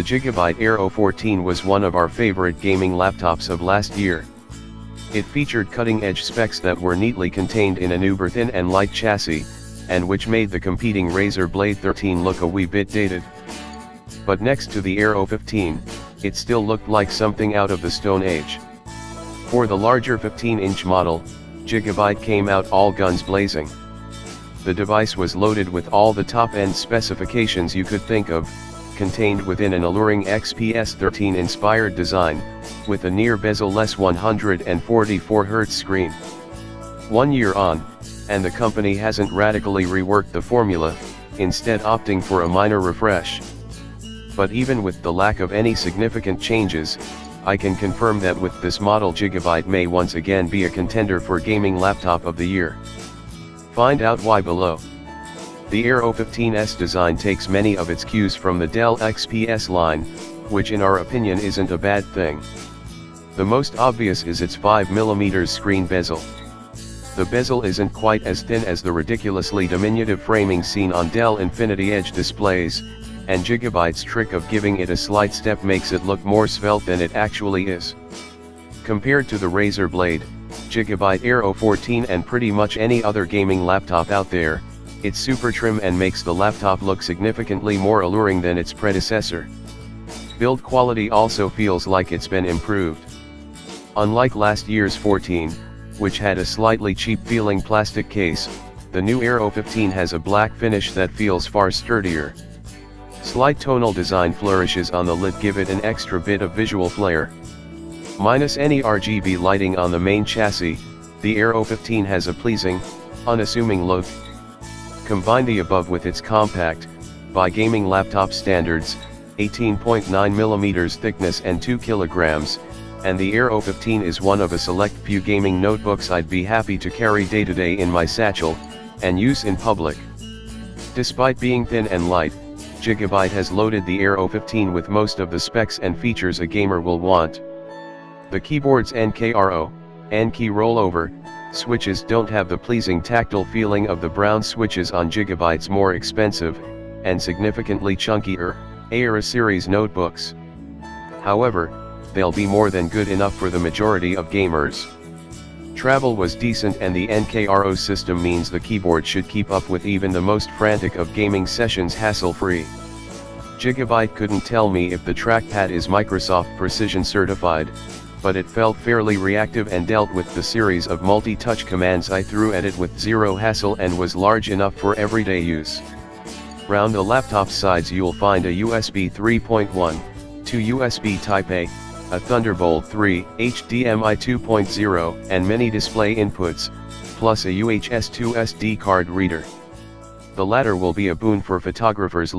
The Gigabyte Aero 14 was one of our favorite gaming laptops of last year. It featured cutting-edge specs that were neatly contained in an uber-thin and light chassis, and which made the competing Razer Blade 13 look a wee bit dated. But next to the Aero 15, it still looked like something out of the Stone Age. For the larger 15-inch model, Gigabyte came out all guns blazing. The device was loaded with all the top-end specifications you could think of, contained within an alluring XPS13 inspired design, with a near bezel-less 144Hz screen. 1 year on, and the company hasn't radically reworked the formula, instead opting for a minor refresh. But even with the lack of any significant changes, I can confirm that with this model Gigabyte may once again be a contender for Gaming Laptop of the Year. Find out why below. The Aero 15's design takes many of its cues from the Dell XPS line, which in our opinion isn't a bad thing. The most obvious is its 5mm screen bezel. The bezel isn't quite as thin as the ridiculously diminutive framing seen on Dell Infinity Edge displays, and Gigabyte's trick of giving it a slight step makes it look more svelte than it actually is. Compared to the Razer Blade, Gigabyte Aero 14 and pretty much any other gaming laptop out there, it's super trim and makes the laptop look significantly more alluring than its predecessor. Build quality also feels like it's been improved. Unlike last year's 14, which had a slightly cheap feeling plastic case, the new Aero 15 has a black finish that feels far sturdier. Slight tonal design flourishes on the lid give it an extra bit of visual flair. Minus any RGB lighting on the main chassis, the Aero 15 has a pleasing, unassuming look. Combine the above with its compact, by gaming laptop standards, 18.9mm thickness and 2 kg, and the Aero 15 is one of a select few gaming notebooks I'd be happy to carry day to day in my satchel, and use in public. Despite being thin and light, Gigabyte has loaded the Aero 15 with most of the specs and features a gamer will want. The keyboard's NKRO, N-key rollover, switches don't have the pleasing tactile feeling of the brown switches on Gigabyte's more expensive, and significantly chunkier, Aero series notebooks. However, they'll be more than good enough for the majority of gamers. Travel was decent and the NKRO system means the keyboard should keep up with even the most frantic of gaming sessions hassle-free. Gigabyte couldn't tell me if the trackpad is Microsoft Precision certified, but it felt fairly reactive and dealt with the series of multi-touch commands I threw at it with zero hassle and was large enough for everyday use. Round the laptop's sides you'll find a USB 3.1, 2 USB Type-A, a Thunderbolt 3, HDMI 2.0, and many display inputs, plus a UHS-2 SD card reader. The latter will be a boon for photographers